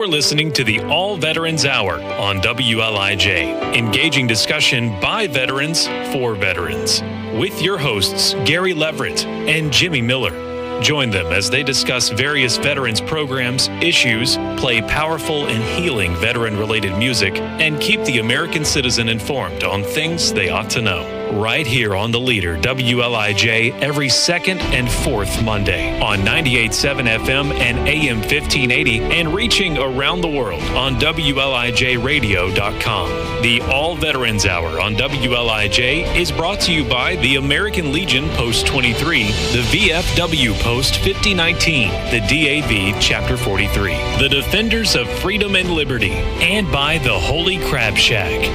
We're listening to the All Veterans Hour on WLIJ, engaging discussion by veterans for veterans, with your hosts Gary Leverett and Jimmy Miller. Join them as they discuss various veterans programs, issues, play powerful and healing veteran-related music, and keep the American citizen informed on things they ought to know. Right here on the leader, WLIJ, every second and fourth Monday on 98.7 FM and AM 1580, and reaching around the world on WLIJradio.com. The All Veterans Hour on WLIJ is brought to you by the American Legion Post 23, the VFW Post 5019, the DAV Chapter 43, the Defenders of Freedom and Liberty, and by the Holy Crab Shack.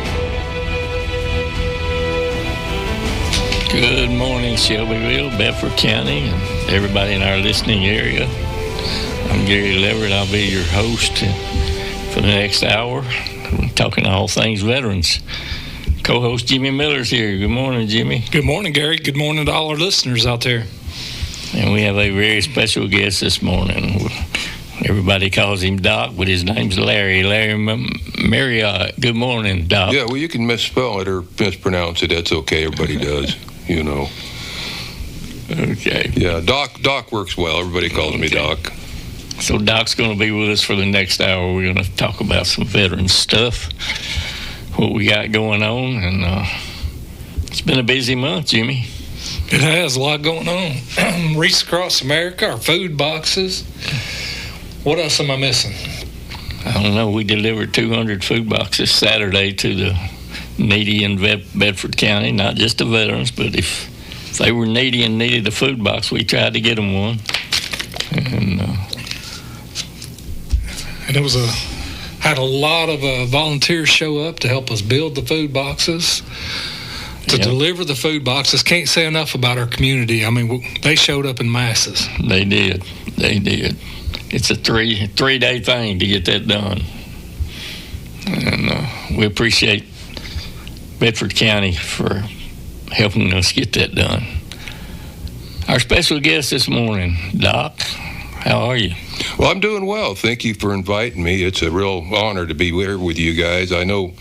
Good morning, Shelbyville, Bedford County, and everybody in our listening area. I'm Gary Leverett. I'll be your host for the next hour. I'm talking all things veterans. Co-host Jimmy Miller's here. Good morning, Jimmy. Good morning, Gary. Good morning to all our listeners out there. And we have a very special guest this morning. Everybody calls him Doc, but his name's Larry Marriott. Good morning, Doc. Yeah, well, you can misspell it or mispronounce it. That's okay. Everybody does. You know. Okay. Yeah, Doc works well. Everybody calls me Doc. So Doc's going to be with us for the next hour. We're going to talk about some veteran stuff, what we got going on, and it's been a busy month, Jimmy. It has a lot going on. Reach Across America, our food boxes. What else am I missing? I don't know. We delivered 200 food boxes Saturday to the needy in Bedford County, not just the veterans, but if they were needy and needed a food box, we tried to get them one. And it was had a lot of volunteers show up to help us build the food boxes, to deliver the food boxes. Can't say enough about our community. I mean, they showed up in masses. They did. It's a three-day thing to get that done. And we appreciate Bedford County for helping us get that done. Our special guest this morning, Doc, how are you? Well, I'm doing well. Thank you for inviting me. It's a real honor to be here with you guys. I know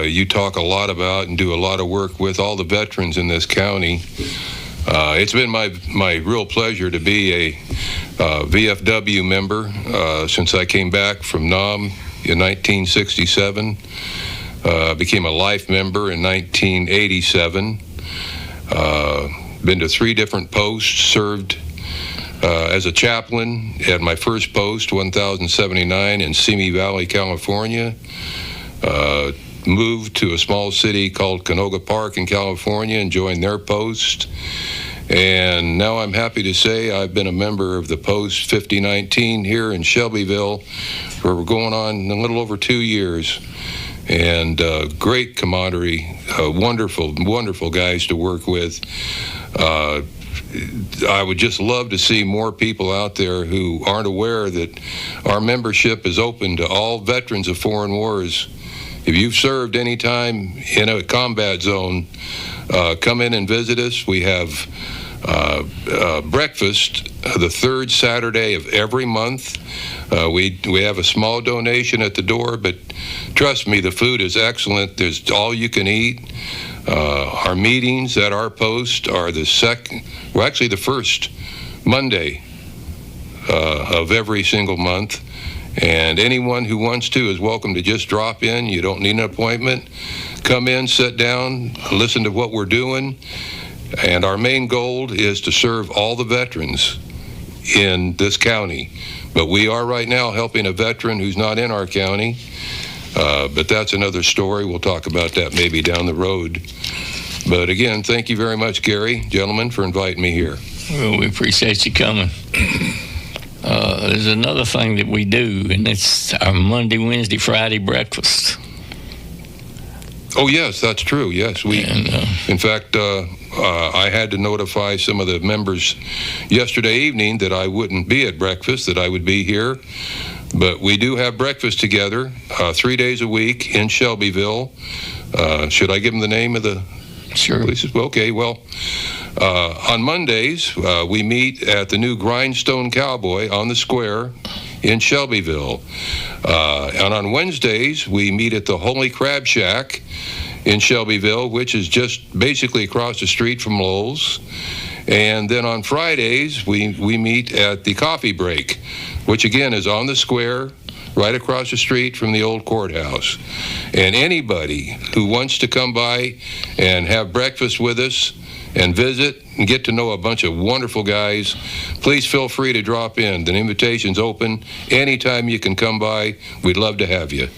you talk a lot about and do a lot of work with all the veterans in this county. It's been my real pleasure to be a VFW member since I came back from Nam in 1967. Became a life member in 1987. Been to 3 different posts, served as a chaplain at my first post, 1079 in Simi Valley, California. Moved to a small city called Canoga Park in California and joined their post. And now I'm happy to say I've been a member of the Post 5019 here in Shelbyville for going on a little over 2 years. And great camaraderie, wonderful guys to work with. I would just love to see more people out there who aren't aware that our membership is open to all veterans of foreign wars. If you've served any time in a combat zone, come in and visit us. We have breakfast the third Saturday of every month. We have a small donation at the door, but trust me, the food is excellent. There's all you can eat. Our meetings at our post are the first Monday of every single month. And anyone who wants to is welcome to just drop in. You don't need an appointment. Come in, sit down, listen to what we're doing. And our main goal is to serve all the veterans in this county. But we are right now helping a veteran who's not in our county. But that's another story. We'll talk about that maybe down the road. But again, thank you very much, Gary, gentlemen, for inviting me here. Well, we appreciate you coming. There's another thing that we do, and it's our Monday, Wednesday, Friday breakfast. Oh, yes, that's true. Yes, in fact, I had to notify some of the members yesterday evening that I wouldn't be at breakfast, that I would be here. But we do have breakfast together 3 days a week in Shelbyville. Should I give them the name of the places? Okay, well, on Mondays, we meet at the new Grindstone Cowboy on the square in Shelbyville. And on Wednesdays, we meet at the Holy Crab Shack in Shelbyville, which is just basically across the street from Lowell's. And then on Fridays, we meet at the Coffee Break, which again is on the square, right across the street from the old courthouse. And anybody who wants to come by and have breakfast with us and visit and get to know a bunch of wonderful guys, please feel free to drop in. The invitation's open. Anytime you can come by, we'd love to have you.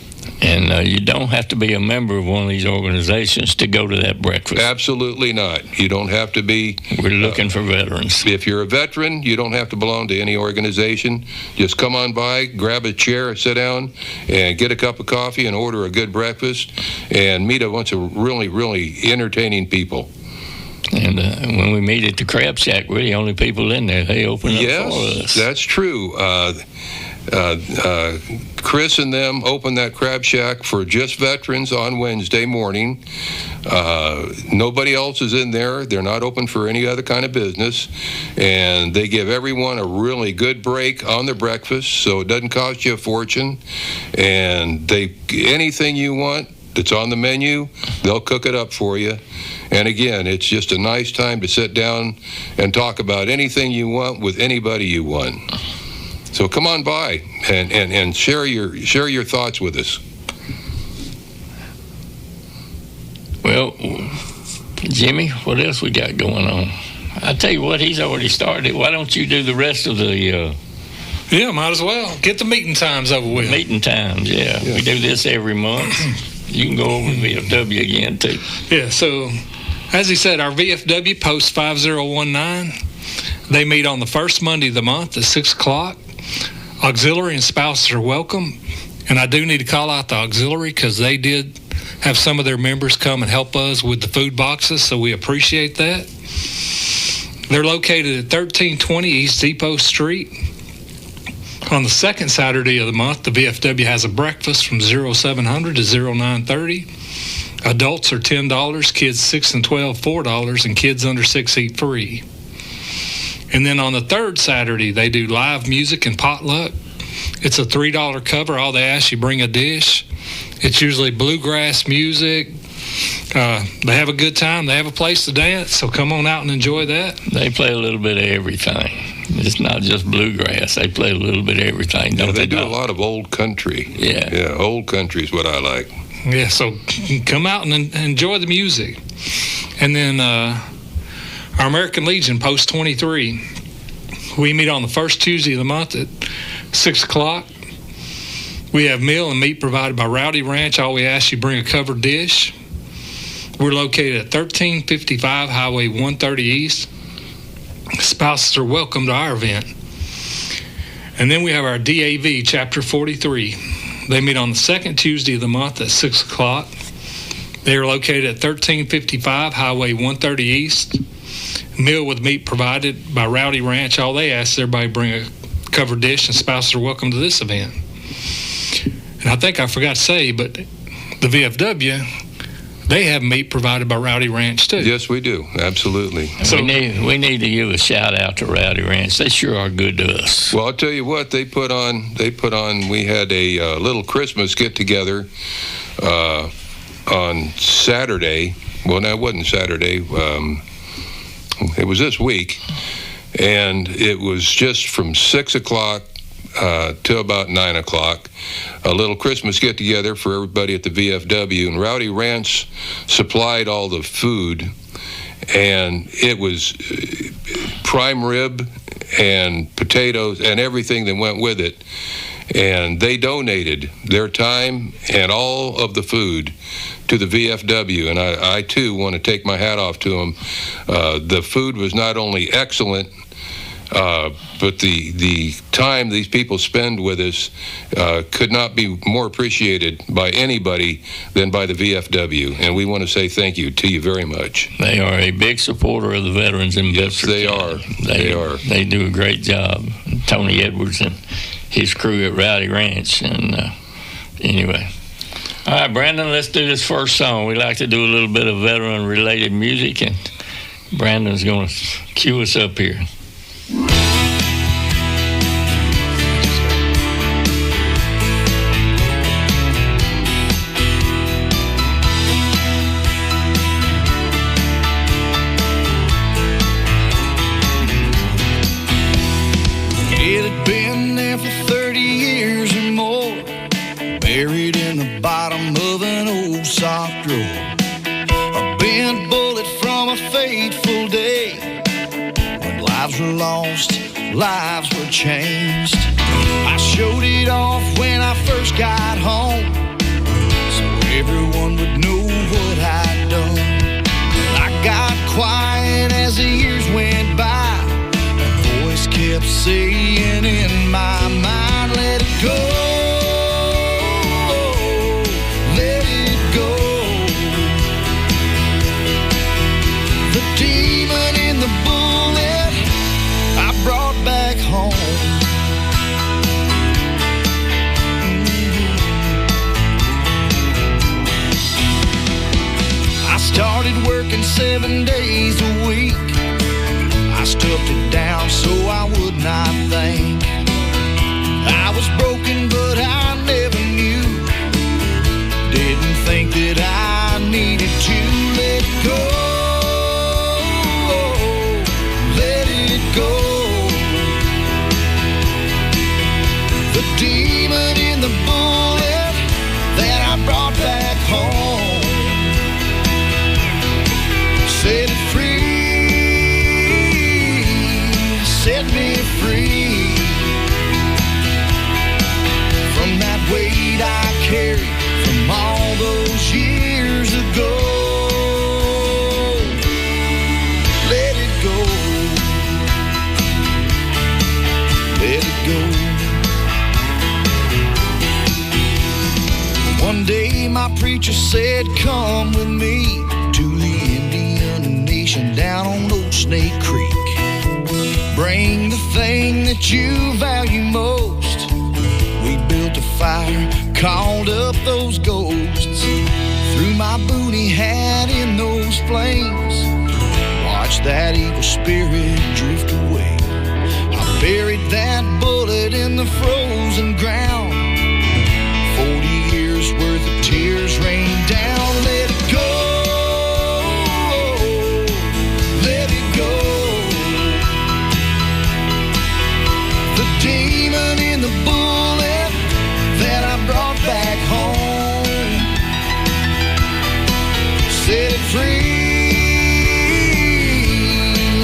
And you don't have to be a member of one of these organizations to go to that breakfast. Absolutely not. You don't have to be. We're looking for veterans. If you're a veteran, you don't have to belong to any organization. Just come on by, grab a chair, sit down, and get a cup of coffee and order a good breakfast and meet a bunch of really, really entertaining people. And when we meet at the Crab Shack, we're the only people in there. They open up for us. Yes, that's true. Chris and them open that Crab Shack for just veterans on Wednesday morning. Nobody else is in there. They're not open for any other kind of business. And they give everyone a really good break on their breakfast, so it doesn't cost you a fortune. And anything you want that's on the menu, they'll cook it up for you. And again, it's just a nice time to sit down and talk about anything you want with anybody you want. So come on by and share your thoughts with us. Well, Jimmy, what else we got going on? I tell you what, he's already started. Why don't you do the rest of the? Yeah, might as well get the meeting times over with. Meeting times, yeah. We do this every month. You can go over to VFW again too. Yeah. So, as he said, our VFW post 5019. They meet on the first Monday of the month at 6 o'clock. Auxiliary and spouses are welcome. And I do need to call out the auxiliary because they did have some of their members come and help us with the food boxes, so we appreciate that. They're located at 1320 East Depot Street. On the second Saturday of the month, the VFW has a breakfast from 0700 to 0930. Adults are $10, kids 6 and 12, $4, and kids under 6 eat free. And then on the third Saturday, they do live music and potluck. It's a $3 cover. All they ask you, bring a dish. It's usually bluegrass music. They have a good time. They have a place to dance, so come on out and enjoy that. They play a little bit of everything. It's not just bluegrass. They play a little bit of everything, don't they do a lot of old country. Yeah, old country is what I like. Yeah, so come out and enjoy the music. And then our American Legion, Post 23, we meet on the first Tuesday of the month at 6 o'clock. We have meal and meat provided by Rowdy Ranch. All we ask you, bring a covered dish. We're located at 1355 Highway 130 East. Spouses are welcome to our event. And then we have our DAV, Chapter 43. They meet on the second Tuesday of the month at 6 o'clock. They are located at 1355 Highway 130 East. Meal with meat provided by Rowdy Ranch. All they ask is everybody bring a covered dish, and spouses are welcome to this event. And I think I forgot to say, but the VFW, they have meat provided by Rowdy Ranch too. Yes, we do. Absolutely. So we need to give a shout out to Rowdy Ranch. They sure are good to us. Well, I'll tell you what, they put on, we had a little Christmas get together on Saturday. Well, no, it wasn't Saturday. It was this week. And it was just from 6 o'clock till about 9 o'clock, a little Christmas get-together for everybody at the VFW, and Rowdy Ranch supplied all the food, and it was prime rib and potatoes and everything that went with it, and they donated their time and all of the food to the VFW, and I too want to take my hat off to them. The food was not only excellent, but the time these people spend with us could not be more appreciated by anybody than by the VFW. And we want to say thank you to you very much. They are a big supporter of the veterans in Bedford County. They are. They do a great job. Tony Edwards and his crew at Rowdy Ranch. And anyway. All right, Brandon, let's do this first song. We like to do a little bit of veteran-related music, and Brandon's going to cue us up here. Lives were lost, lives were changed. I showed it off when I first got home, so everyone would know what I'd done. I got quiet as the years went by. A voice kept saying in my mind, let it go, let it go. The demon in the bullet I brought back home. I started working 7 days a week. I stuffed it down so I would not think. I was broken, but I never knew. Didn't think that I needed to let go. Let it go. The demon in the bullet that I brought back home. Set it free, set me free from that weight I carry from all those years ago. Let it go, let it go. One day my preacher said, come with me to the Indian Nation down on Old Snake Creek. Bring the thing that you value most. We built a fire, called up those ghosts. Threw my booty hat in those flames. Watched that evil spirit drift away. I buried that bullet in the frozen ground. 40 years worth of tears rained down. Let it go. Let it go. The demon in the bullet that I brought back home. Set it free,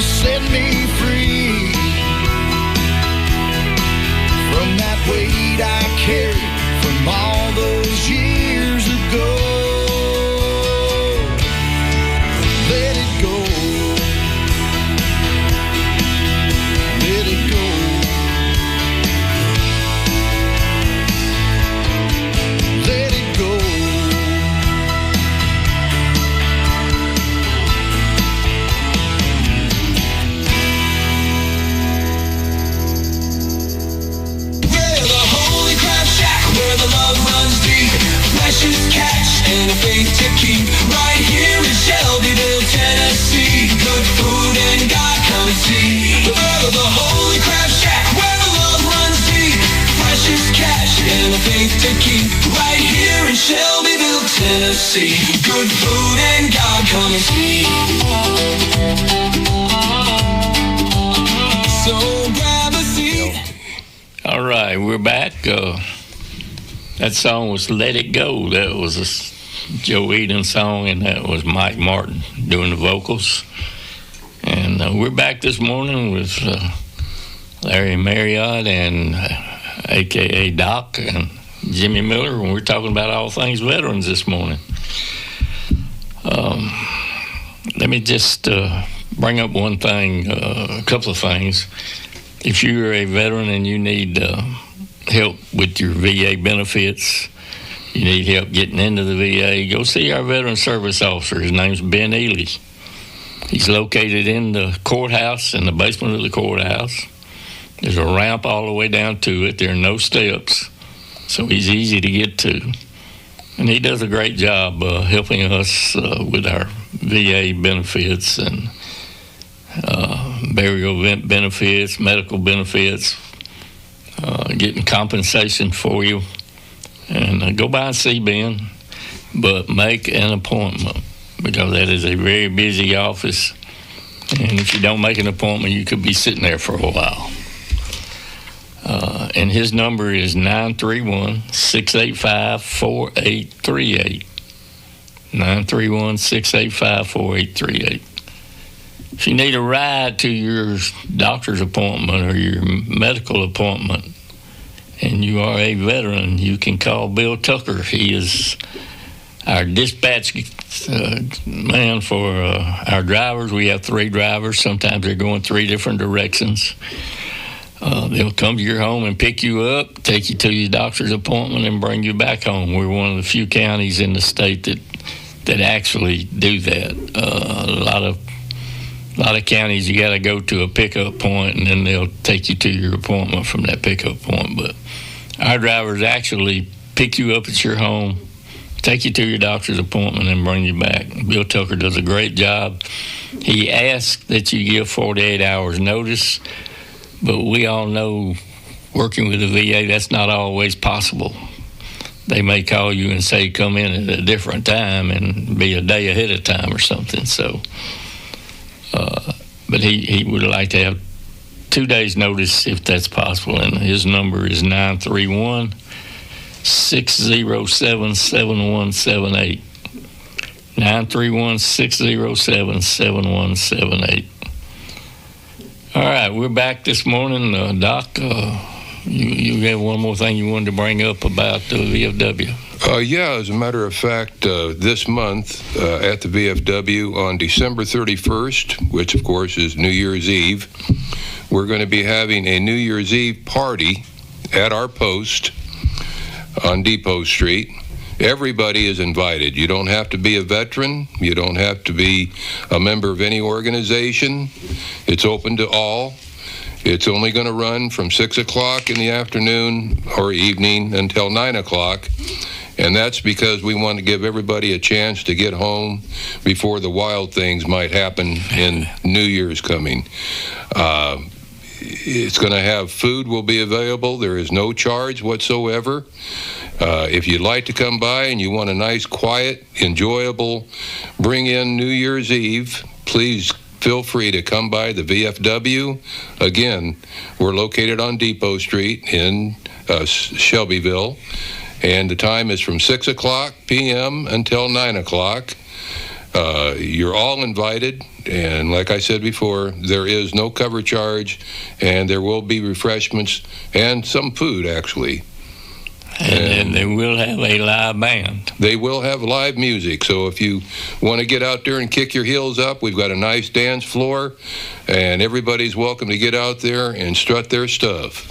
set me free from that weight I carry from all those years ago. Let it go. Let it go. Let it go. We're the Holy Crab Shack, where the love runs deep. Precious catch and a faith to keep. Right here in Shelbyville, Tennessee. Good food and God come and see. We're the Holy Crab Shack, where the love runs deep. Precious catch and a faith to keep. Right here in Shelbyville, Tennessee. Good food and God come and see. So grab a seat. All right, we're back. That song was Let It Go. That was a Joe Eden song, and that was Mike Martin doing the vocals. And we're back this morning with Larry Marriott and a.k.a. Doc and Jimmy Miller, and we're talking about all things veterans this morning. Let me just bring up one thing, a couple of things. If you're a veteran and you need help with your VA benefits, you need help getting into the VA, go see our veteran service officer. His name's Ben Ely. He's located in the courthouse, in the basement of the courthouse. There's a ramp all the way down to it. There are no steps, so he's easy to get to. And he does a great job helping us with our VA benefits and burial benefits, medical benefits, getting compensation for you. And go by and see Ben, but make an appointment, because that is a very busy office. And if you don't make an appointment, you could be sitting there for a while. And his number is 931-685-4838. 931-685-4838. if you need a ride to your doctor's appointment or your medical appointment, and you are a veteran, you can call Bill Tucker. He is our dispatch man for our drivers. We have 3 drivers. Sometimes they're going 3 different directions. They'll come to your home and pick you up, take you to your doctor's appointment, and bring you back home. We're one of the few counties in the state that actually do that. A lot of counties, you got to go to a pickup point, and then they'll take you to your appointment from that pickup point. But our drivers actually pick you up at your home, take you to your doctor's appointment, and bring you back. Bill Tucker does a great job. He asks that you give 48 hours notice, but we all know, working with the VA, that's not always possible. They may call you and say, come in at a different time and be a day ahead of time or something. So, but he would like to have 2 days notice if that's possible. And his number is 931-607-7178. 931-607-7178. All right, we're back this morning. Doc, you have one more thing you wanted to bring up about the VFW. Yeah, as a matter of fact, this month at the VFW on December 31st, which of course is New Year's Eve, we're going to be having a New Year's Eve party at our post on Depot Street. Everybody is invited. You don't have to be a veteran. You don't have to be a member of any organization. It's open to all. It's only going to run from 6 o'clock in the afternoon or evening until 9 o'clock. And that's because we want to give everybody a chance to get home before the wild things might happen in New Year's coming. It's going to have food will be available. There is no charge whatsoever. If you'd like to come by and you want a nice, quiet, enjoyable, bring-in New Year's Eve, please feel free to come by the VFW. Again, we're located on Depot Street in Shelbyville, and the time is from 6 o'clock p.m. until 9 o'clock. You're all invited, and like I said before, there is no cover charge, and there will be refreshments and some food, actually. And they will have a live band. They will have live music, so if you want to get out there and kick your heels up, we've got a nice dance floor, and everybody's welcome to get out there and strut their stuff.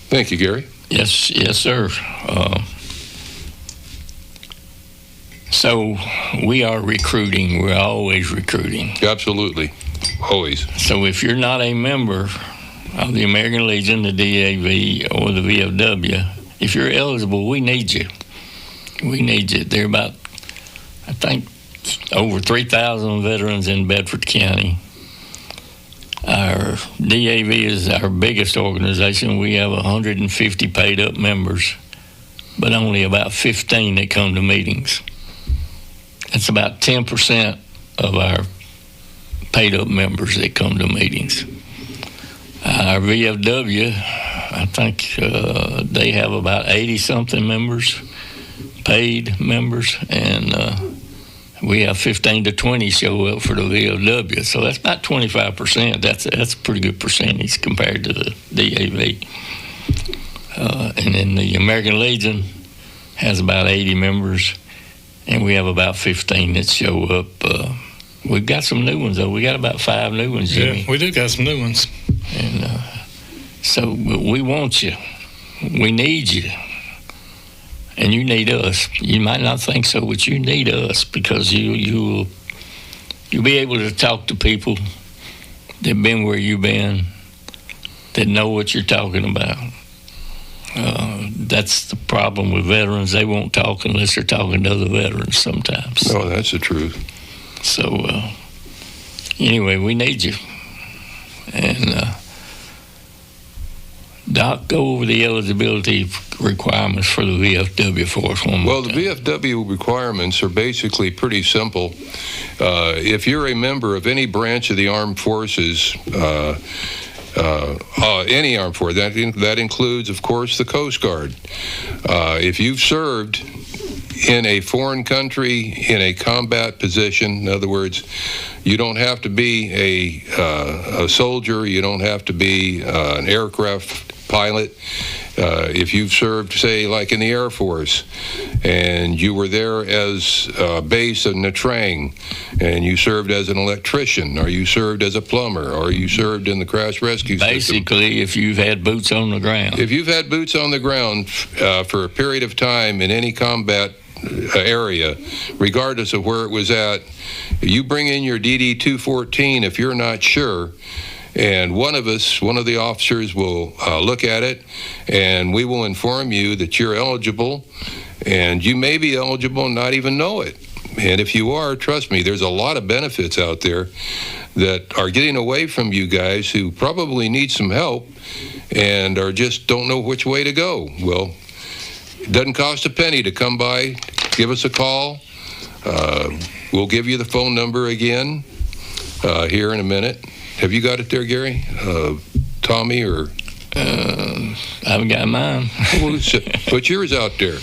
Thank you, Gary. Yes, sir. So we are recruiting. We're always recruiting. Absolutely. Always. So if you're not a member of the American Legion, the DAV, or the VFW, if you're eligible, we need you. We need you. There are about, I think, over 3,000 veterans in Bedford County. Our DAV is our biggest organization. We have 150 paid-up members, but only about 15 that come to meetings. That's about 10% of our paid-up members that come to meetings. Our VFW, I think they have about 80-something members, paid members, and we have 15 to 20 show up for the VFW. So that's about 25%. That's a pretty good percentage compared to the DAV. And then the American Legion has about 80 members, and we have about 15 that show up. We've got some new ones, though. We got about 5 new ones, Jimmy. Yeah, we do got some new ones. And so we want you. We need you. And you need us. You might not think so, but you need us, because you'll be able to talk to people that been where you've been, that know what you're talking about. That's the problem with veterans. They won't talk unless they're talking to other veterans sometimes. Oh, that's the truth. So anyway, we need you. And Doc, go over the eligibility requirements for the VFW for us one more Well, the VFW requirements are basically pretty simple. If you're a member of any branch of the armed forces, Any armed force. That includes, of course, the Coast Guard. If you've served in a foreign country in a combat position, in other words, you don't have to be a soldier, you don't have to be an aircraft pilot. If you've served, say, like in the Air Force, and you were there as base in Nha Trang, and you served as an electrician, or you served as a plumber, or you served in the crash rescue system. Basically, if you've had boots on the ground. If you've had boots on the ground for a period of time in any combat area, regardless of where it was at, you bring in your DD-214 if you're not sure, and one of the officers will look at it, and we will inform you that you're eligible, and you may be eligible and not even know it. And if you are, trust me, there's a lot of benefits out there that are getting away from you guys who probably need some help and just don't know which way to go. Well, it doesn't cost a penny to come by, give us a call. We'll give you the phone number again here in a minute. Have you got it there, Gary? Tommy or? I haven't got mine. Put yours out there.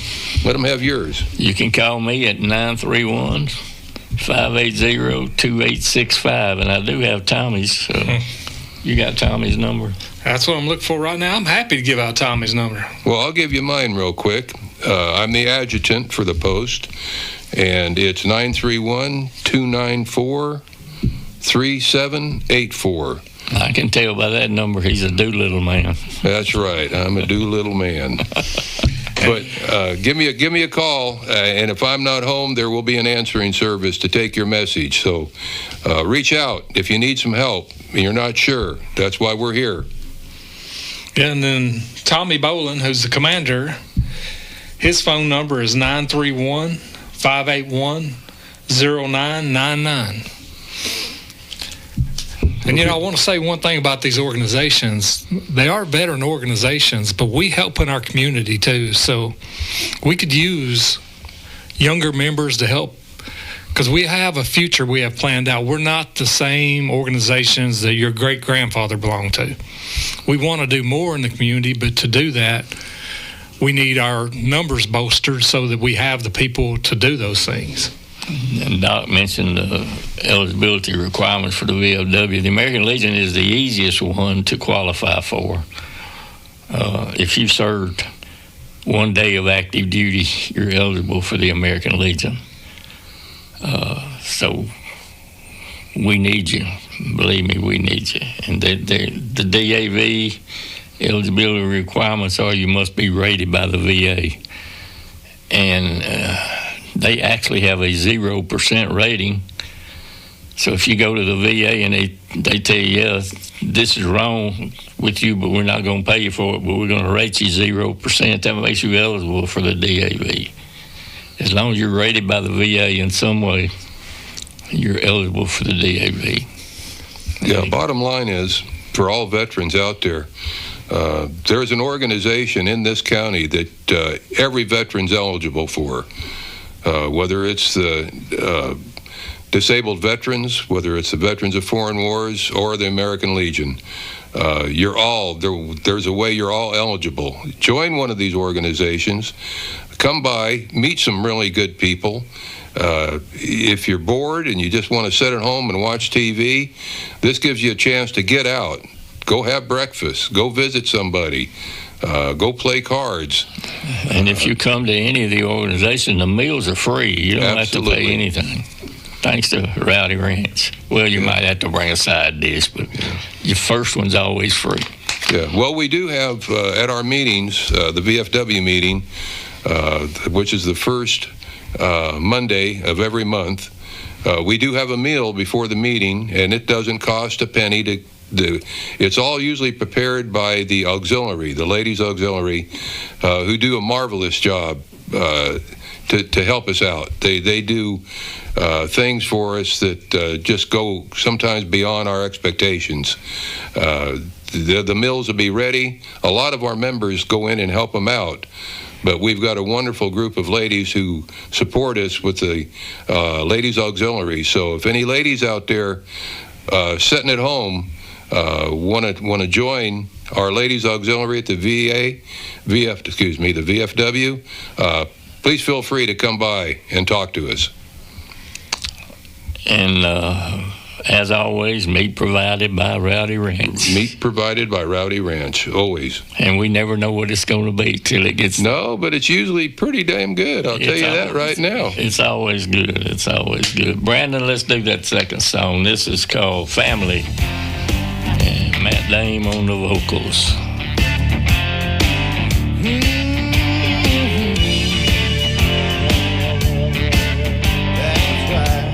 Let them have yours. You can call me at 931-580-2865, and I do have Tommy's. So you got Tommy's number? That's what I'm looking for right now. I'm happy to give out Tommy's number. Well, I'll give you mine real quick. I'm the adjutant for the post, and it's 931-294-3784. I can tell by that number he's a Doolittle man. That's right. I'm a Doolittle man. But give me a call, and if I'm not home, there will be an answering service to take your message. So reach out if you need some help and you're not sure. That's why we're here. And then Tommy Bolin, who's the commander, his phone number is 931-581-0999. And, I want to say one thing about these organizations. They are veteran organizations, but we help in our community, too. So we could use younger members to help, because we have a future we have planned out. We're not the same organizations that your great-grandfather belonged to. We want to do more in the community, but to do that, we need our numbers bolstered so that we have the people to do those things. And Doc mentioned the eligibility requirements for the VFW. The American Legion is the easiest one to qualify for. If you served one day of active duty, you're eligible for the American Legion. So we need you. Believe me, we need you. And the DAV eligibility requirements are you must be rated by the VA. And they actually have a 0% rating. So if you go to the VA and they tell you, yeah, this is wrong with you, but we're not going to pay you for it, but we're going to rate you 0%, that makes you eligible for the DAV. As long as you're rated by the VA in some way, you're eligible for the DAV. Yeah, bottom line is, for all veterans out there, there's an organization in this county that every veteran's eligible for. Whether it's the disabled veterans, whether it's the Veterans of Foreign Wars or the American Legion, there's a way you're all eligible. Join one of these organizations, come by, meet some really good people. If you're bored and you just want to sit at home and watch TV, this gives you a chance to get out, go have breakfast, go visit somebody. Go play cards. And if you come to any of the organizations, the meals are free. You don't Absolutely. have to pay anything. Thanks to Rowdy Ranch. Well, you might have to bring a side dish, but your first one's always free. Yeah. Well, we do have at our meetings, the VFW meeting, which is the first Monday of every month, we do have a meal before the meeting, and it doesn't cost a penny to do. It's all usually prepared by the auxiliary, the ladies auxiliary, who do a marvelous job to help us out. They do things for us that just go sometimes beyond our expectations. The meals will be ready. A lot of our members go in and help them out, but we've got a wonderful group of ladies who support us with the ladies auxiliary. So if any ladies out there sitting at home want to join Our Ladies Auxiliary at the the VFW, please feel free to come by and talk to us. And as always, meat provided by Rowdy Ranch. Meat provided by Rowdy Ranch, always. And we never know what it's going to be till it gets... No, but it's usually pretty damn good. I'll tell you that right now. It's always good. It's always good. Brandon, let's do that second song. This is called Family. And Matt Dame on the vocals. That's right.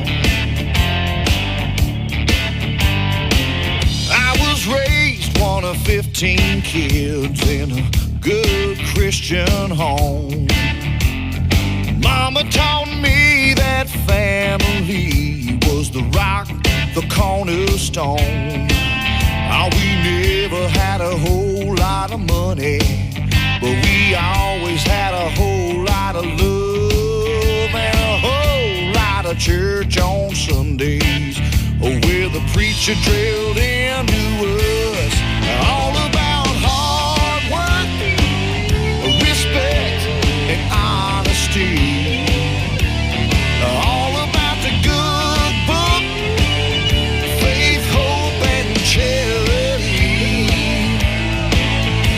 I was raised one of 15 kids in a good Christian home. Mama taught me that family was the rock, the cornerstone. Oh, we never had a whole lot of money, but we always had a whole lot of love and a whole lot of church on Sundays, where the preacher drilled into us all about hard work, respect, and honesty. All about the good book, faith, hope, and charity.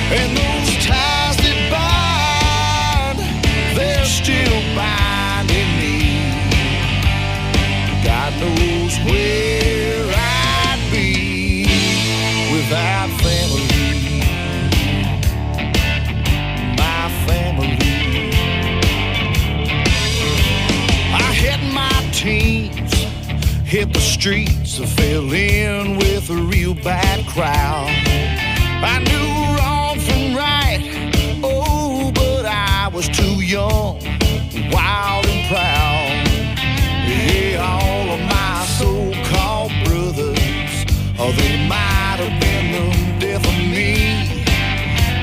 And those ties that bind, they're still binding me. God knows where I'd be without family. My family. I had my teens, hit the streets, I fell in with a real bad crowd. I knew wrong from right, oh, but I was too young, wild and proud. Yeah, all of my so-called brothers, oh, they might have been the death of me,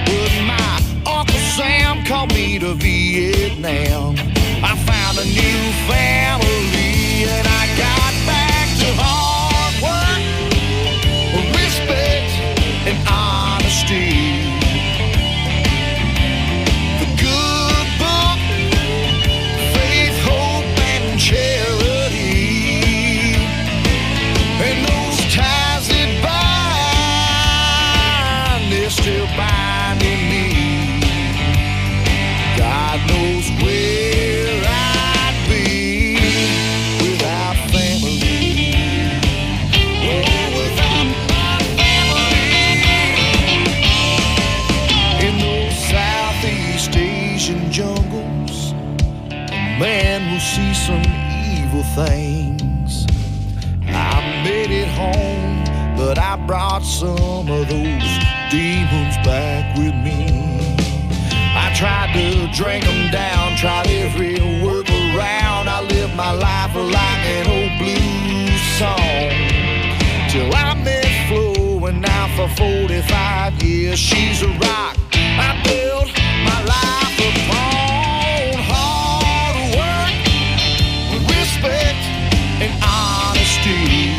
but my Uncle Sam called me to Vietnam. I found a new family and I got back to hard work, respect, and honesty. The good book, faith, hope, and charity. And those ties that bind, they're still binding me. God knows where I'd be without family. Oh, without my family. In those Southeast Asian jungles, a man will see some evil things. I made it home, but I brought some of those demons back with me. I tried to drink them down, tried every workaround. I lived my life like an old blues song, till I met Flo, and now for 45 years she's a rock I built my life upon. Hard work, respect, and honesty.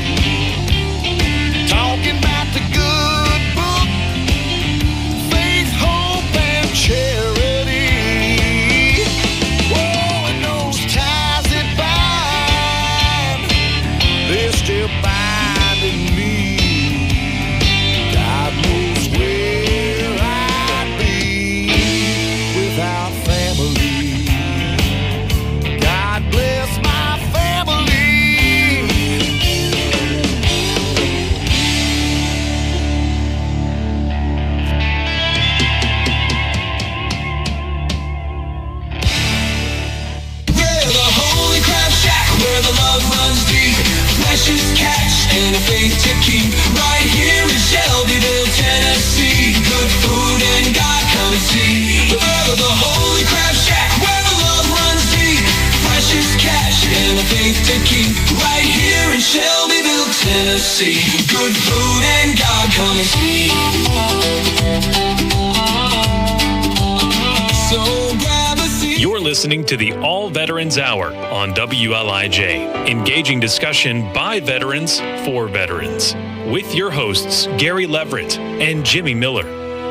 Talking about the good book, faith, hope, and charity. Whoa, and those ties that bind, they're still binding me. God knows where I'd be without family. God bless my family. We're the Holy Crab Shack, where the love runs deep. Precious catch and a faith to keep. Right here in Shelbyville, Tennessee. Good food and God come and see. We're the Holy Crab Shack, where the love runs deep. Precious catch and a faith to keep. Right here in Shelbyville, Tennessee. Good food and God come and see. So grab a seat. You're listening to the All Veterans Hour on WLIJ, engaging discussion by veterans for veterans. with your hosts, Gary Leverett and Jimmy Miller.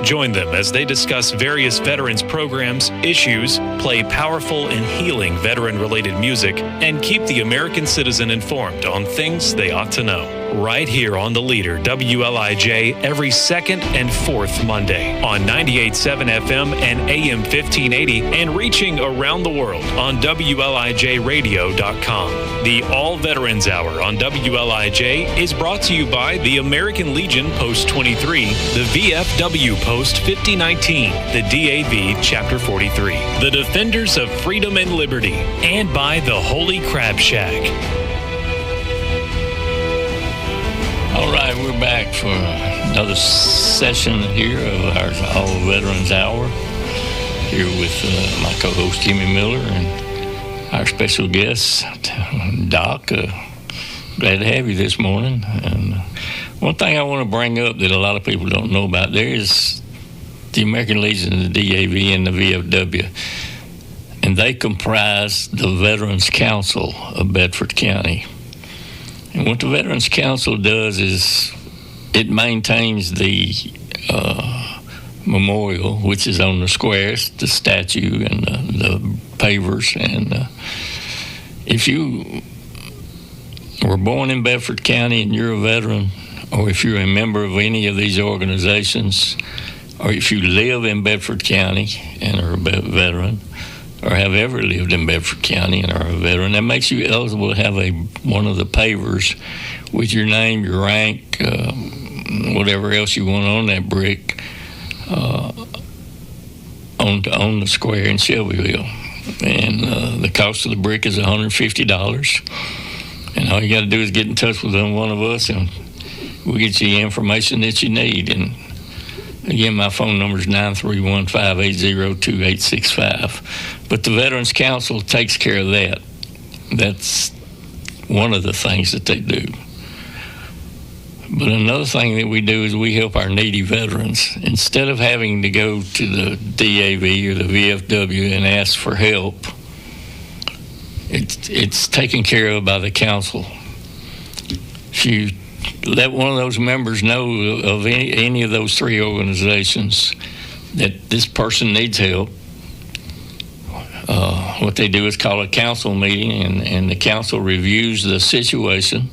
Join them as they discuss various veterans programs, issues, play powerful and healing veteran-related music, and keep the American citizen informed on things they ought to know. Right here on The Leader, WLIJ, every second and fourth Monday on 98.7 FM and AM 1580, and reaching around the world on WLIJradio.com. The All Veterans Hour on WLIJ is brought to you by the American Legion Post 23, the VFW Post 5019, the DAV Chapter 43, the Defenders of Freedom and Liberty, and by the Holy Crab Shack. All right, we're back for another session here of our All Veterans Hour, here with my co-host Jimmy Miller and our special guest, Doc. Glad to have you this morning. And one thing I want to bring up that a lot of people don't know about, there is the American Legion, the DAV, and the VFW, and they comprise the Veterans Council of Bedford County. And what the Veterans Council does is it maintains the memorial, which is on the squares, the statue and the pavers. And if you were born in Bedford County and you're a veteran, or if you're a member of any of these organizations, or if you live in Bedford County and are a veteran, or have ever lived in Bedford County and are a veteran, that makes you eligible to have one of the pavers with your name, your rank, whatever else you want on that brick, on the square in Shelbyville. And the cost of the brick is $150. And all you got to do is get in touch with one of us, and we'll get you the information that you need. And again, my phone number is 931-580-2865. But the Veterans Council takes care of that. That's one of the things that they do. But another thing that we do is we help our needy veterans. Instead of having to go to the DAV or the VFW and ask for help, it's taken care of by the council. If you let one of those members know of any of those three organizations that this person needs help, what they do is call a council meeting, and the council reviews the situation,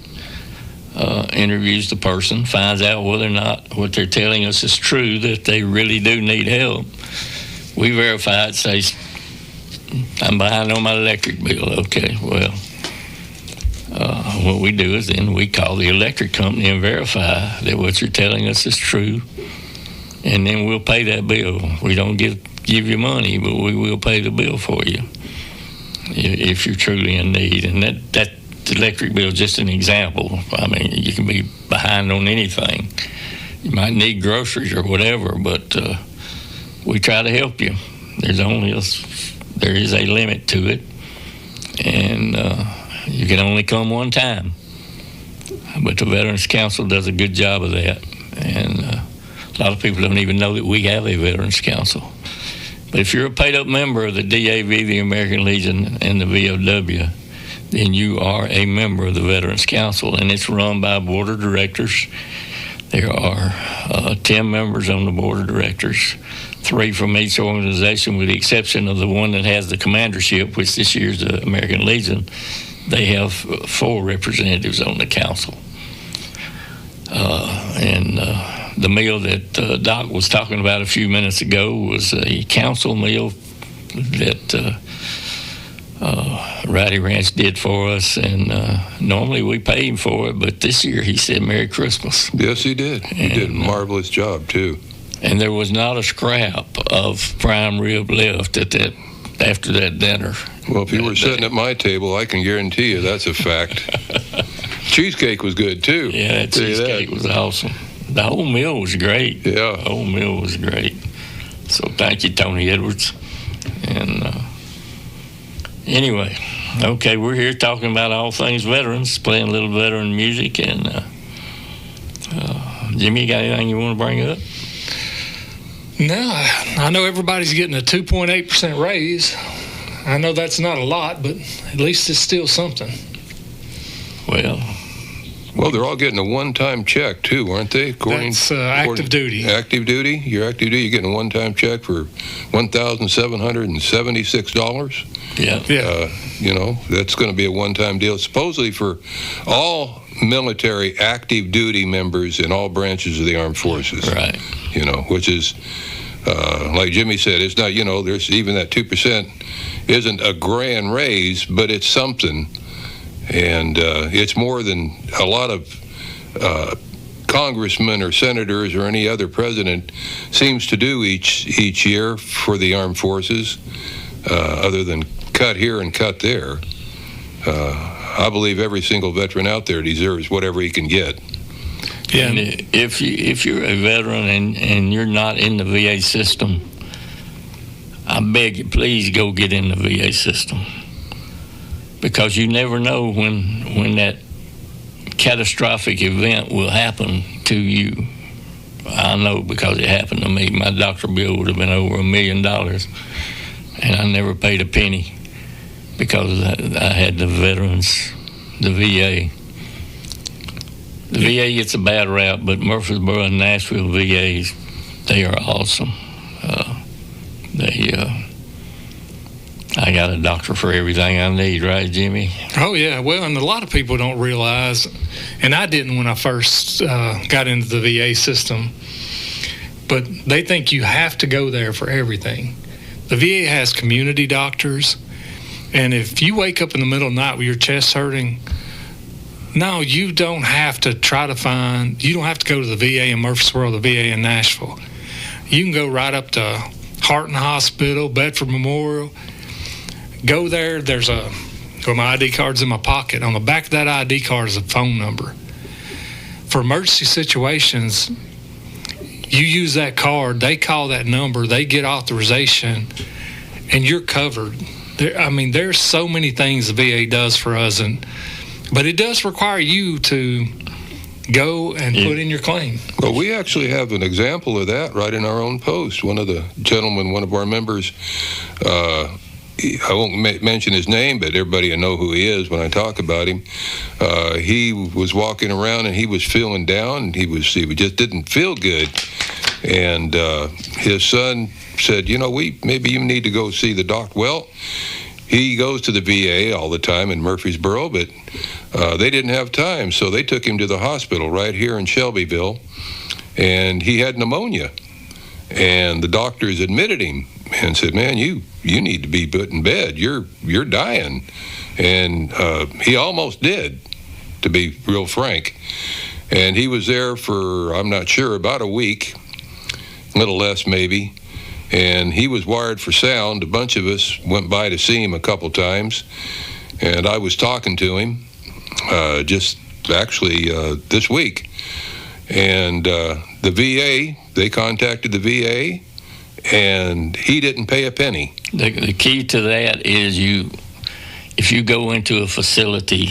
interviews the person, finds out whether or not what they're telling us is true, that they really do need help. We verify it, says, I'm behind on my electric bill. Okay, well, what we do is then we call the electric company and verify that what you're telling us is true, and then we'll pay that bill. We don't give you money, but we will pay the bill for you if you're truly in need. And that electric bill is just an example. I mean, you can be behind on anything. You might need groceries or whatever, but we try to help you. There is a limit to it, and you can only come one time. But the Veterans Council does a good job of that, and a lot of people don't even know that we have a Veterans Council. But if you're a paid-up member of the DAV, the American Legion, and the VFW, then you are a member of the Veterans Council, and it's run by a board of directors. There are 10 members on the board of directors, 3 from each organization, with the exception of the one that has the commandership, which this year is the American Legion. They have 4 representatives on the council. The meal that Doc was talking about a few minutes ago was a council meal that Rowdy Ranch did for us, and normally we pay him for it, but this year he said Merry Christmas. Yes, he did. He did a marvelous job, too. And there was not a scrap of prime rib left after that dinner. Well, if you were sitting at my table, I can guarantee you that's a fact. Cheesecake was good, too. Yeah, that cheesecake was awesome. The whole meal was great. Yeah. The whole meal was great. So thank you, Tony Edwards. And anyway, okay, we're here talking about all things veterans, playing a little veteran music. And Jimmy, you got anything you want to bring up? No, I know everybody's getting a 2.8% raise. I know that's not a lot, but at least it's still something. Well, Well, they're all getting a one-time check too, aren't they? That's active duty. Active duty. You're active duty. You're getting a one-time check for $1,776. Yeah. You know, that's going to be a one-time deal. Supposedly for all military active duty members in all branches of the armed forces. Right. You know, which is, like Jimmy said, it's not, you know, there's even that 2% isn't a grand raise, but it's something. And it's more than a lot of congressmen or senators or any other president seems to do each year for the armed forces, other than cut here and cut there. I believe every single veteran out there deserves whatever he can get. Yeah. And if you're a veteran and you're not in the VA system, I beg you, please go get in the VA system. Because you never know when that catastrophic event will happen to you. I know because it happened to me. My doctor bill would have been over $1 million, and I never paid a penny because I had the veterans, the VA. The VA gets a bad rap, but Murfreesboro and Nashville VAs, they are awesome. I got a doctor for everything I need, right, Jimmy? Oh, yeah. Well, and a lot of people don't realize, and I didn't when I first got into the VA system, but they think you have to go there for everything. The VA has community doctors, and if you wake up in the middle of the night with your chest hurting, no, you don't have to you don't have to go to the VA in Murfreesboro, the VA in Nashville. You can go right up to Harton Hospital, Bedford Memorial. Go there. My ID card's in my pocket. On the back of that ID card is a phone number. For emergency situations, you use that card, they call that number, they get authorization, and you're covered. There's so many things the VA does for us, but it does require you to go and put in your claim. Well, we actually have an example of that right in our own post. One of the gentlemen, one of our members, I won't mention his name, but everybody will know who he is when I talk about him. He was walking around and he was feeling down. He just didn't feel good. And his son said, maybe you need to go see the doctor. Well, he goes to the VA all the time in Murfreesboro, but they didn't have time, so they took him to the hospital right here in Shelbyville, and he had pneumonia. And the doctors admitted him and said, man, you need to be put in bed. You're dying. And he almost did, to be real frank. And he was there for, I'm not sure, about a week, a little less maybe. And he was wired for sound. A bunch of us went by to see him a couple times. And I was talking to him just actually this week. And the VA, they contacted the VA, and he didn't pay a penny. The key to that is if you go into a facility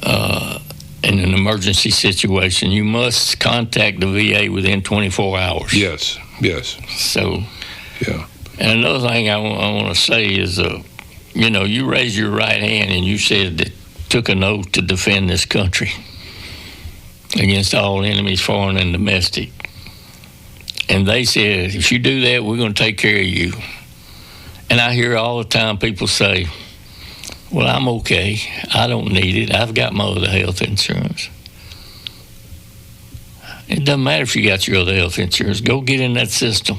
in an emergency situation, you must contact the VA within 24 hours. Yes. So, yeah. And another thing I want to say is, you raised your right hand and you said that took an oath to defend this country against all enemies, foreign and domestic. And they said, if you do that, we're going to take care of you. And I hear all the time people say, well, I'm okay. I don't need it. I've got my other health insurance. It doesn't matter if you got your other health insurance. Go get in that system,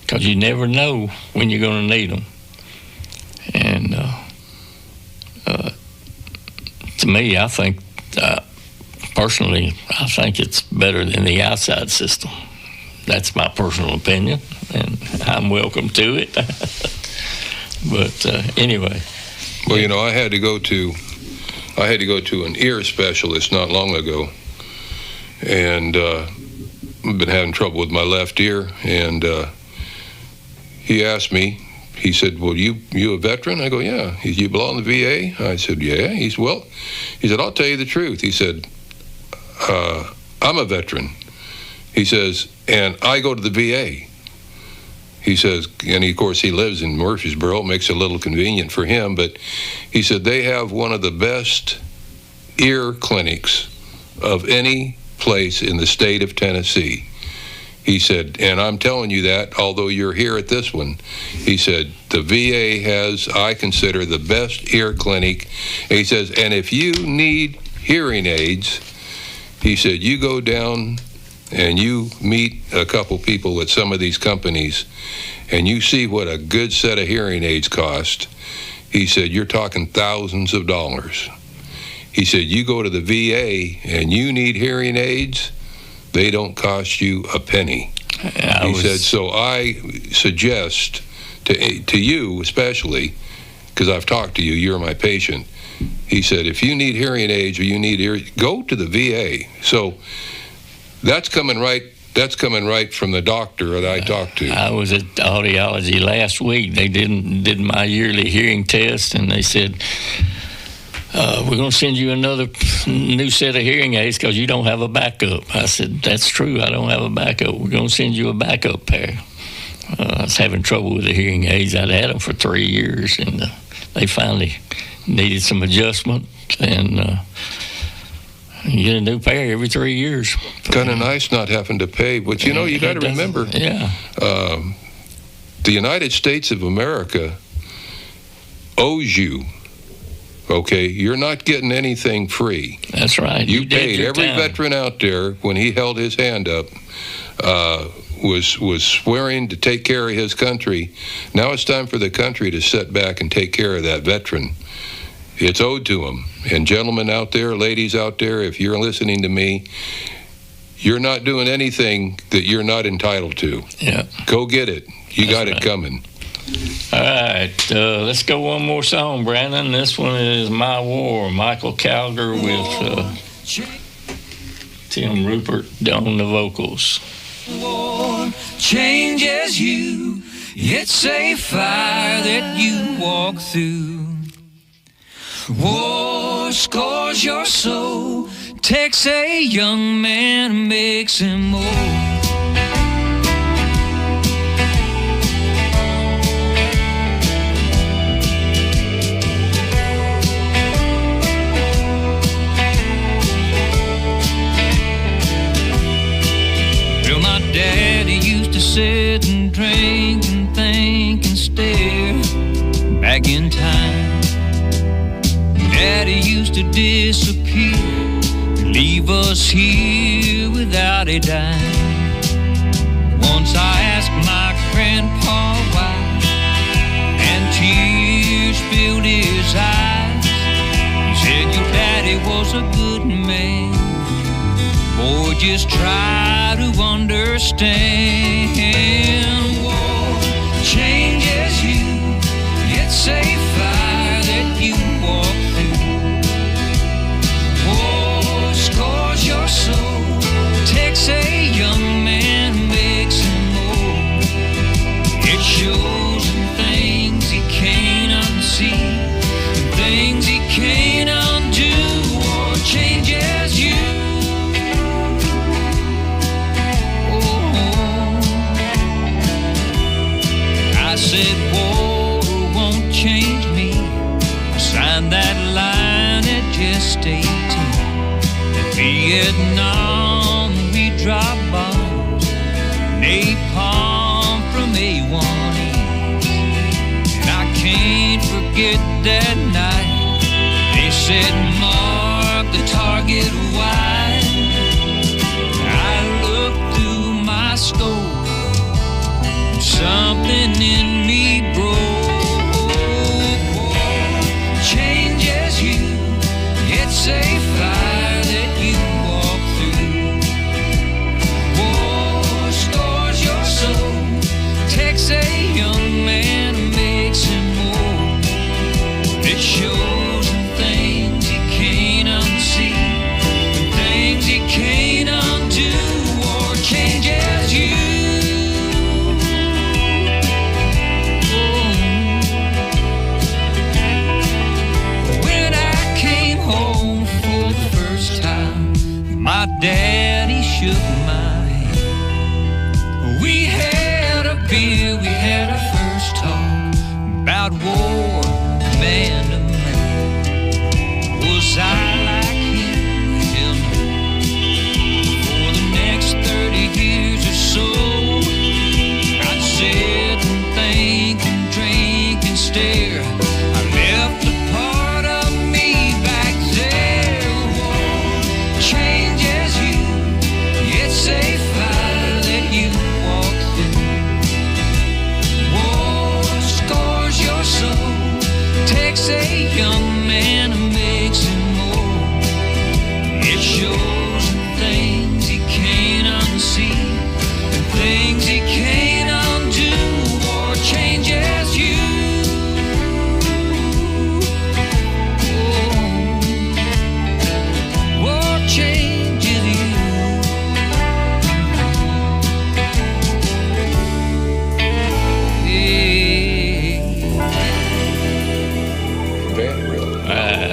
because you never know when you're going to need them. And to me, I think, personally, I think it's better than the outside system. That's my personal opinion, and I'm welcome to it. But anyway. Well, I had to go to an ear specialist not long ago, and I've been having trouble with my left ear. And he asked me. He said, "Well, you a veteran?" I go, "Yeah." He said, "You belong to the VA?" I said, "Yeah." He said, "Well," he said, "I'll tell you the truth." He said, "I'm a veteran." He says, "And I go to the VA." He says, and of course he lives in Murfreesboro, makes it a little convenient for him, but he said they have one of the best ear clinics of any place in the state of Tennessee. He said, and I'm telling you that, although you're here at this one, he said, the VA has, I consider, the best ear clinic. And he says, and if you need hearing aids, he said, you go down and you meet a couple people at some of these companies and you see what a good set of hearing aids cost. He said, you're talking thousands of dollars. He said, you go to the VA and you need hearing aids, they don't cost you a penny. He said, so I suggest to you especially, because I've talked to you, you're my patient. He said, if you need hearing aids or you need go to the VA. So that's coming right from the doctor that I talked to. I was at audiology last week. They did my yearly hearing test, and they said, we're going to send you another new set of hearing aids because you don't have a backup. I said, that's true, I don't have a backup. We're going to send you a backup pair. I was having trouble with the hearing aids. I'd had them for 3 years, and they finally needed some adjustment, and you get a new pair every 3 years. Kind of nice not having to pay, but you know, you got to remember, the United States of America owes you. Okay, you're not getting anything free. That's right. You paid. Every veteran out there, when he held his hand up, was swearing to take care of his country. Now it's time for the country to sit back and take care of that veteran. It's owed to him. And gentlemen out there, ladies out there, if you're listening to me, you're not doing anything that you're not entitled to. Yeah. Go get it. You got it coming. All right, let's go one more song, Brandon. This one is My War, Michael Calgar with Tim Rupert on the vocals. War changes you. It's a fire that you walk through. War scores your soul, takes a young man and makes him old. Daddy used to sit and drink and think and stare back in time. Daddy used to disappear, leave us here without a dime. Once I asked my grandpa why, and tears filled his eyes. He said, your daddy was a good man. Boy, just try to understand. War changes you. It's a fire that you walk through. War scores your soul, takes a young man, makes him old. It shows him things he can't unsee, and things he can't undo. War changes you. I said, war won't change me. I signed that line at just 18. At Vietnam, we dropped bombs, napalm from A1E. And I can't forget that night. They said, mark the target wide. I looked through my scope. Something in me broke. War changes you. It's a fire that you walk through. War scores your soul, takes a young man and makes him old. It shows him things he can't unsee, and things he can't undo. War changes you. My daddy shook my hand. We had a beer, we had our first talk about war, man to man. Was I like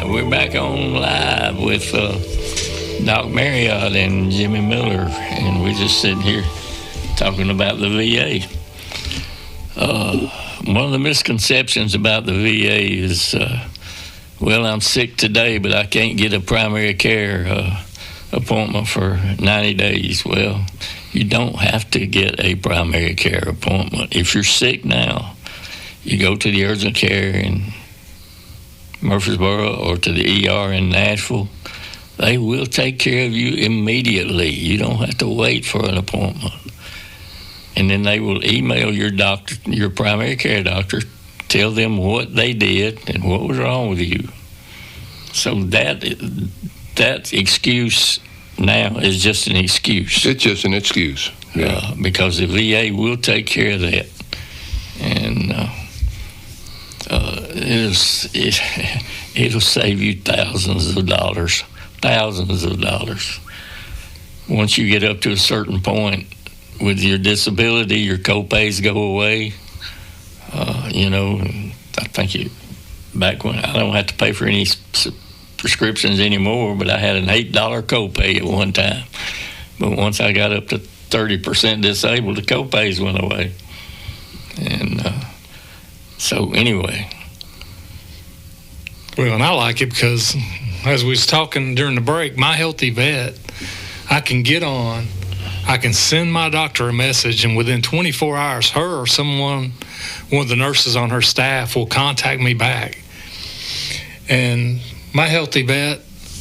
we're back on live with Doc Marriott and Jimmy Miller, and we're just sitting here talking about the VA. One of the misconceptions about the VA is, well, I'm sick today, but I can't get a primary care appointment for 90 days. Well, you don't have to get a primary care appointment. If you're sick now, you go to the urgent care in Murfreesboro or to the ER in Nashville. They will take care of you immediately. You don't have to wait for an appointment. And then they will email your doctor, your primary care doctor, tell them what they did and what was wrong with you. So that excuse now is just an excuse. It's just an excuse. Yeah. Because the VA will take care of that. And it'll save you thousands of dollars. Once you get up to a certain point with your disability, your co-pays go away. I think back when I don't have to pay for any prescriptions anymore, but I had an $8 co-pay at one time. But once I got up to 30% disabled, the co-pays went away. And so anyway. Well, and I like it because, as we was talking during the break, My Healthy Vet, I can get on, I can send my doctor a message, and within 24 hours, her or one of the nurses on her staff will contact me back. And My Healthy Vet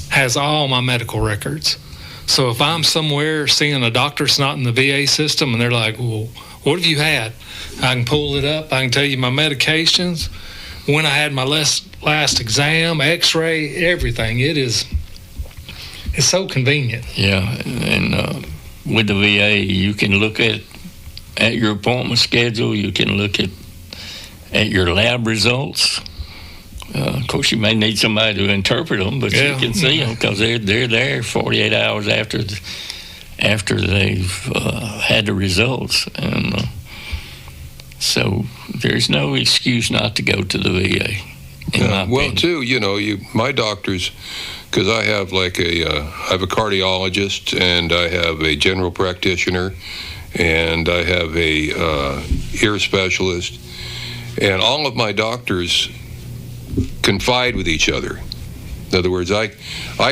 has all my medical records. So if I'm somewhere seeing a doctor that's not in the VA system and they're like, well, what have you had? I can pull it up. I can tell you my medications, when I had my last exam, x-ray, everything. It's so convenient. Yeah, and with the VA, you can look at your appointment schedule. You can look at your lab results. Of course, you may need somebody to interpret them, but you can see them because they're there 48 hours after they've had the results. And so there's no excuse not to go to the VA. Well, too, my doctors, because I have I have a cardiologist, and I have a general practitioner, and I have a ear specialist, and all of my doctors confide with each other. In other words, I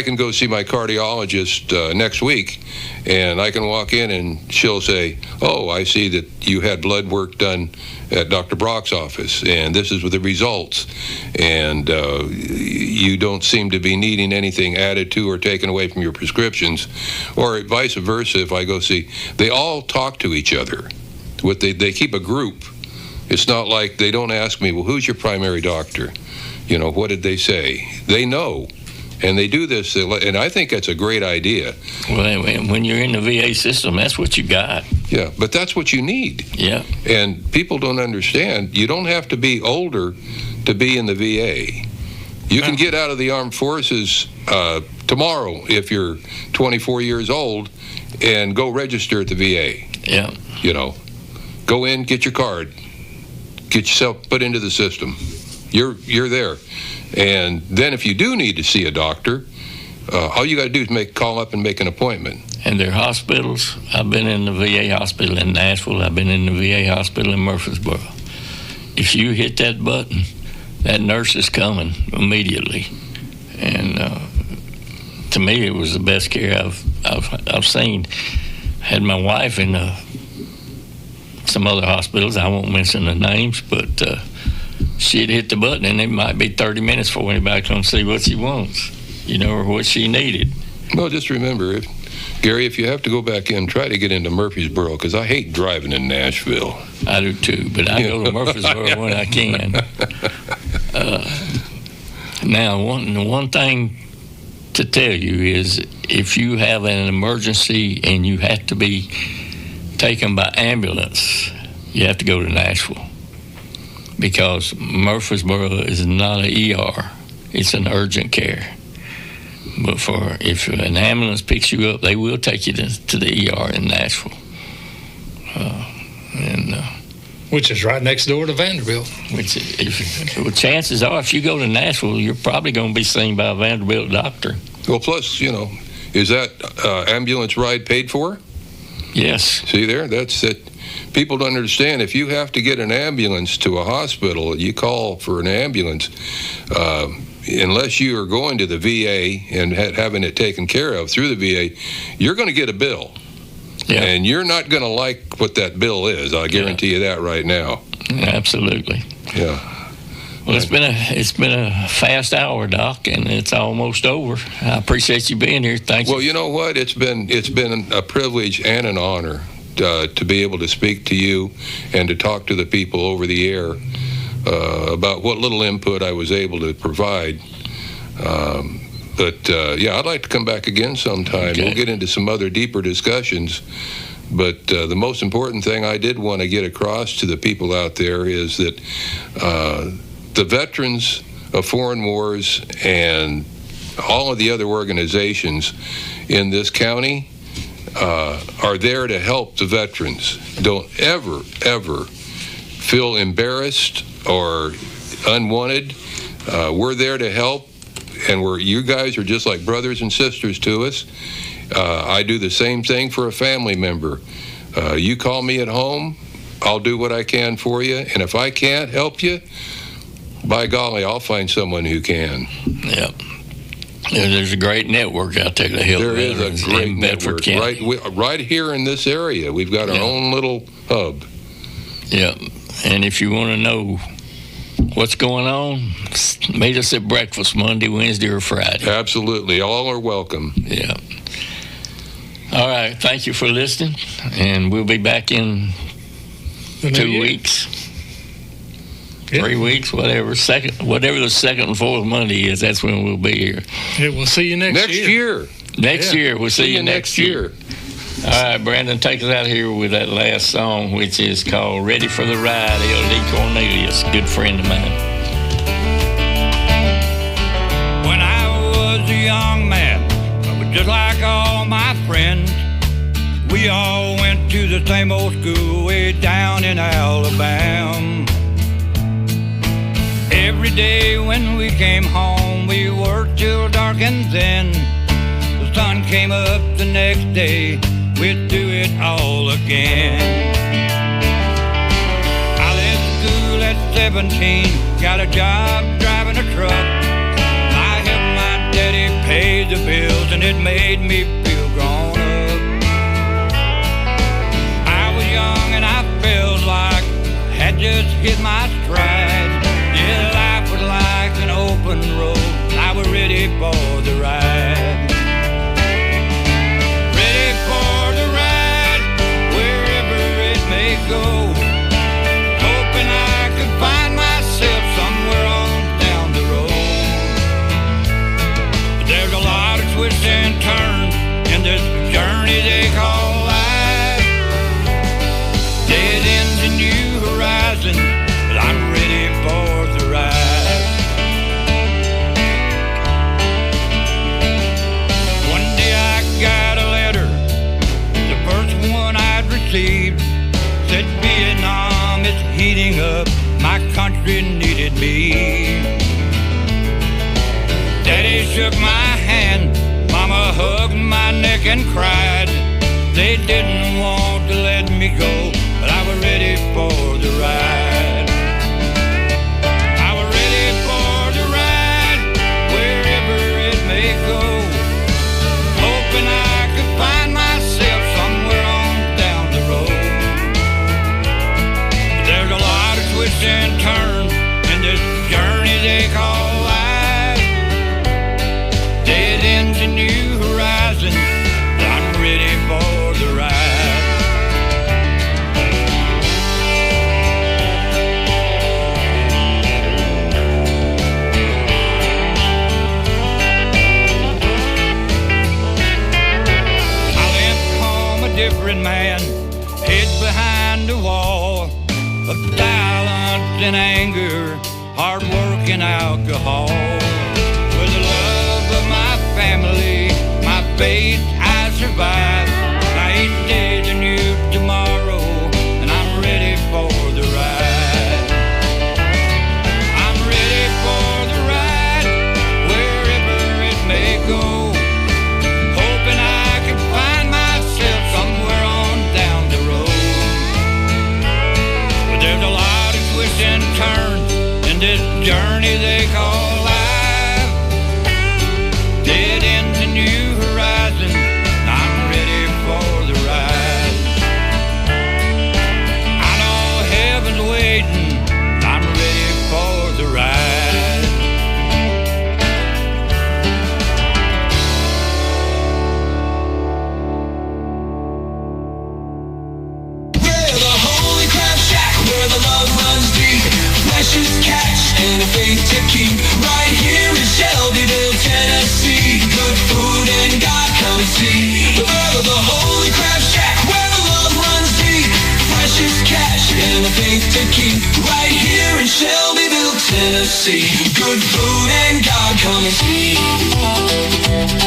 can go see my cardiologist next week, and I can walk in and she'll say, oh, I see that you had blood work done at Dr. Brock's office, and this is with the results, and you don't seem to be needing anything added to or taken away from your prescriptions, or vice versa. If I go see, they all talk to each other. They keep a group. It's not like they don't ask me, well, who's your primary doctor? What did they say? They know, and they do this, and I think that's a great idea. Well, when you're in the VA system, that's what you got. Yeah, but that's what you need. Yeah. And people don't understand, you don't have to be older to be in the VA. You can get out of the armed forces tomorrow if you're 24 years old and go register at the VA. Yeah. Go in, get your card, get yourself put into the system. You're there. And then if you do need to see a doctor, all you got to do is call up and make an appointment. And their hospitals, I've been in the VA hospital in Nashville, I've been in the VA hospital in Murfreesboro. If you hit that button, that nurse is coming immediately. And to me, it was the best care I've seen. Had my wife in some other hospitals, I won't mention the names, but she'd hit the button and it might be 30 minutes before anybody comes see what she wants, or what she needed. Well, just remember, Gary, if you have to go back in, try to get into Murfreesboro, because I hate driving in Nashville. I do too, but I go to Murfreesboro when I can. Now, one thing to tell you is if you have an emergency and you have to be taken by ambulance, you have to go to Nashville, because Murfreesboro is not an ER. It's an urgent care. But if an ambulance picks you up, they will take you to the ER in Nashville. Which is right next door to Vanderbilt. Well, chances are, if you go to Nashville, you're probably going to be seen by a Vanderbilt doctor. Well, plus, is that ambulance ride paid for? Yes. See there? That's it. People don't understand. If you have to get an ambulance to a hospital, you call for an ambulance. Unless you are going to the VA and having it taken care of through the VA, you're going to get a bill. Yeah. And you're not going to like what that bill is. I guarantee you that right now. Absolutely. Yeah. Well, it's been a fast hour, Doc, and it's almost over. I appreciate you being here. Thank you. Well, you know what? It's been a privilege and an honor to be able to speak to you and to talk to the people over the air about what little input I was able to provide. But I'd like to come back again sometime. Okay. We'll get into some other deeper discussions. But the most important thing I did want to get across to the people out there is that the veterans of foreign wars and all of the other organizations in this county are there to help the veterans. Don't ever feel embarrassed or unwanted. We're there to help, and you guys are just like brothers and sisters to us. I do the same thing for a family member. You call me at home, I'll do what I can for you, and if I can't help you, by golly, I'll find someone who can. Yep. There's a great network out there to help. There is a great network right here in this area. We've got our own little hub. Yeah, and if you want to know what's going on, meet us at breakfast Monday, Wednesday, or Friday. Absolutely. All are welcome. Yeah. All right. Thank you for listening, and we'll be back in 2 weeks. 3 weeks, whatever the second and fourth Monday is, that's when we'll be here. Yeah, we'll see you next year. Next year. We'll see you next year. All right, Brandon, take us out here with that last song, which is called Ready for the Ride, L.D. Cornelius, good friend of mine. When I was a young man, I was just like all my friends. We all went to the same old school way down in Alabama. Every day when we came home, we worked till dark, and then the sun came up the next day, we'd do it all again. I left school at 17, got a job driving a truck. I helped my daddy pay the bills, and it made me feel grown up. I was young and I felt like I had just hit my stride. Yeah, life was like an open road, I was ready for the ride. Ready for the ride, wherever it may go. Hoping I could find myself somewhere on down the road. But there's a lot of twists and turns in this journey they call life. Dead ends and new horizons, but I'm ready for the ride. One day I got a letter, the first one I'd received, said Vietnam is heating up, my country needed me. Daddy shook my hand, Mama hugged my neck and cried. They didn't want to let me go, but I was ready for the ride. I was ready for the ride, wherever it may go. Hoping I could find myself somewhere on down the road. But there's a lot of twists and turns in this journey they call life. Dead ends and new horizons, but I'm ready for the ride. Different man, hid behind a wall of silence and anger, hard work and alcohol. For the love of my family, my faith, I survived. Now each day's a new tomorrow, and I'm ready for the ride. Tennessee. Good food and God come and see.